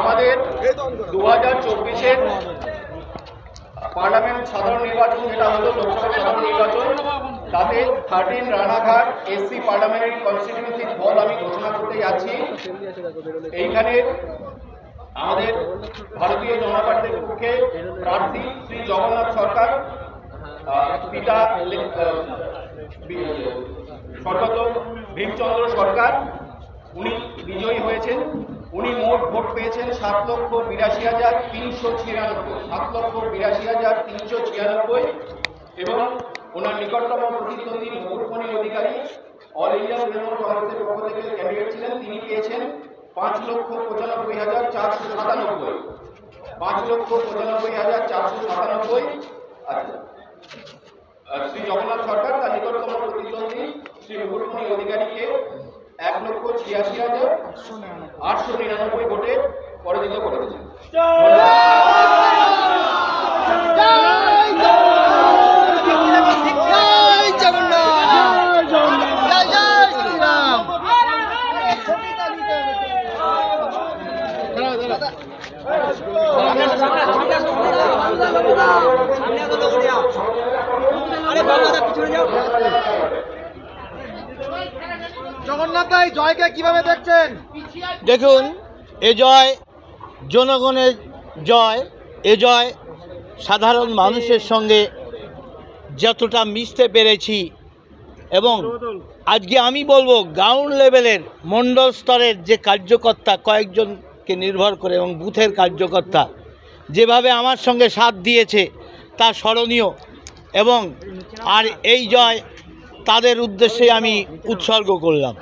আমাদের 2024-এর পার্লামেন্ট সাধারণ নির্বাচন, যেটা হলো লোকসভা সাধারণ নির্বাচন, তাতে 13 রানাঘাট এসসি পার্লামেন্টারি কনস্টিটিউয়েন্সির ফল আমি ঘোষণা করতে যাচ্ছি। এইখানে আমাদের ভারতীয় জনতা পার্টির পক্ষে প্রার্থী শ্রী জগন্নাথ সরকার, পিতা স্বর্গত ভীমচন্দ্র সরকার, উনি বিজয়ী হয়েছেন। উনি মোট ভোট পেয়েছেন 7,82,396, 7,82,396, এবং ওনার নিকটতম প্রতিদ্বন্দ্বী মুকুটমণি অধিকারী অল ইন্ডিয়া তৃণমূল কংগ্রেসের পক্ষ থেকে ক্যান্ডিডেট ছিলেন, তিনি পেয়েছেন 5,95,497, 5,95,497। আচ্ছা, শ্রী জগন্নাথ সরকার তার নিকটতম প্রতিদ্বন্দ্বী শ্রী মুকুটমণি অধিকারীকে 1,86,899 ভোটে পরাজিত করে দিয়েছেন। জগন্নাথ ভাই, জয়কে কিভাবে দেখছেন? দেখুন, এ জয় জনগণের জয়। এ জয় সাধারণ মানুষের সঙ্গে যতটা মিশতে পেরেছি, এবং আজকে আমি বলবো গ্রাউন্ড লেভেলের মণ্ডল স্তরের যে কার্যকর্তা কয়েকজনকে নির্ভর করে এবং বুথের কার্যকর্তা যেভাবে আমার সঙ্গে সাথ দিয়েছে তা স্মরণীয়, এবং আর এই জয় তাদের উদ্দেশ্যে আমি উৎসর্গ করলাম।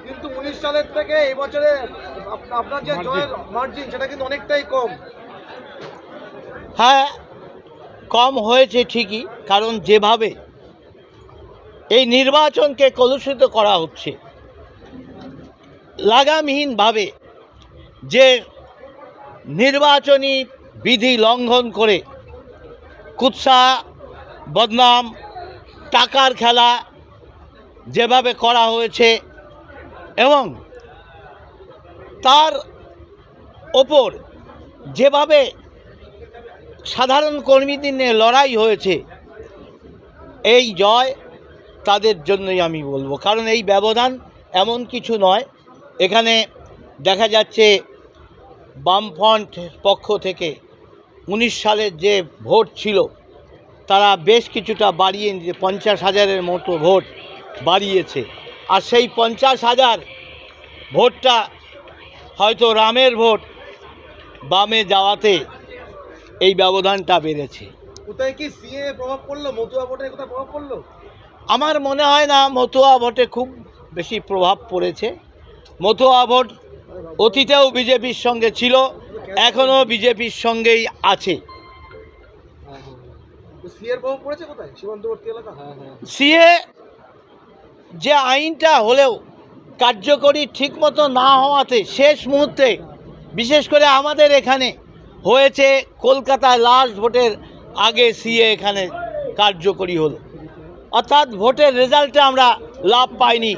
কিন্তু 19 সালের থেকে এই বছরে আপনার যে জয়ের মার্জিন সেটা কিন্তু অনেকটাই কম। হ্যাঁ, কম হয়েছে ঠিকই, কারণ যেভাবে এই নির্বাচনকে কলুষিত করা হচ্ছে, লাগামহীনভাবে যে নির্বাচনী বিধি লঙ্ঘন করে কুৎসা, বদনাম, টাকার খেলা যেভাবে করা হয়েছে, এবং তার ওপর যেভাবে সাধারণ কর্মীদের নিয়ে লড়াই হয়েছে, এই জয় তাদের জন্যই আমি বলবো। কারণ এই ব্যবধান এমন কিছু নয়, এখানে দেখা যাচ্ছে বামফ্রন্ট পক্ষ থেকে 19 সালের যে ভোট ছিল তারা বেশ কিছুটা বাড়িয়ে 50,000-এর মতো ভোট বাড়িয়েছে, আর সেই 50,000 ভোটটা হয়তো রামের ভোট বামে যাওয়াতে এই ব্যবধানটা বেড়েছে। কোথায় কি সিএ প্রভাব পড়লো? মতুয়া ভোটের কোথায় প্রভাব পড়লো? আমার মনে হয় না মতুয়া ভোটে খুব বেশি প্রভাব পড়েছে। মতুয়া ভোট অতীতেও বিজেপির সঙ্গে ছিল, এখনও বিজেপির সঙ্গেই আছে। সিএর প্রভাব পড়েছে কোথায়? সীমান্তবর্তী এলাকা। সিএ যে আইনটা হলেও কার্যকরী ঠিকমতো না হওয়াতে শেষ মুহূর্তে, বিশেষ করে আমাদের এখানে হয়েছে কলকাতায় লাস্ট ভোটের আগে সিএ এখানে কার্যকরী হলো, অর্থাৎ ভোটের রেজাল্টে আমরা লাভ পাইনি।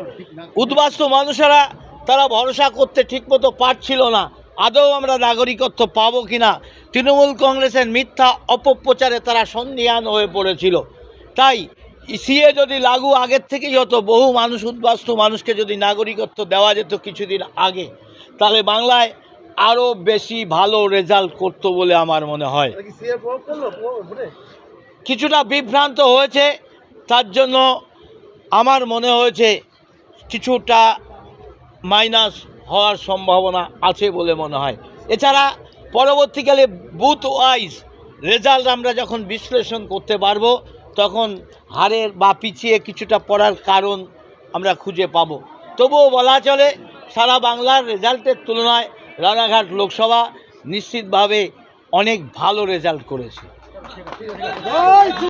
উদ্বাস্তু মানুষেরা তারা ভরসা করতে ঠিকমতো পারছিল না আদৌ আমরা নাগরিকত্ব পাবো কিনা। তৃণমূল কংগ্রেসের মিথ্যা অপপ্রচারে তারা সন্দিহান হয়ে পড়েছিল। তাই সিএ যদি লাগু আগের থেকেই হতো, বহু মানুষ, উদ্বাস্তু মানুষকে যদি নাগরিকত্ব দেওয়া যেত কিছুদিন আগে, তাহলে বাংলায় আরও বেশি ভালো রেজাল্ট করতো বলে আমার মনে হয়। কিছুটা বিভ্রান্ত হয়েছে, তার জন্য আমার মনে হয়েছে কিছুটা মাইনাস হওয়ার সম্ভাবনা আছে বলে মনে হয়। এছাড়া পরবর্তীকালে বুথ ওয়াইজ রেজাল্ট আমরা যখন বিশ্লেষণ করতে পারবো, তখন হারের বা পিছিয়ে কিছুটা পড়ার কারণ আমরা খুঁজে পাবো। তবুও বলা চলে সারা বাংলার রেজাল্টের তুলনায় রানাঘাট লোকসভা নিশ্চিতভাবে অনেক ভালো রেজাল্ট করেছে।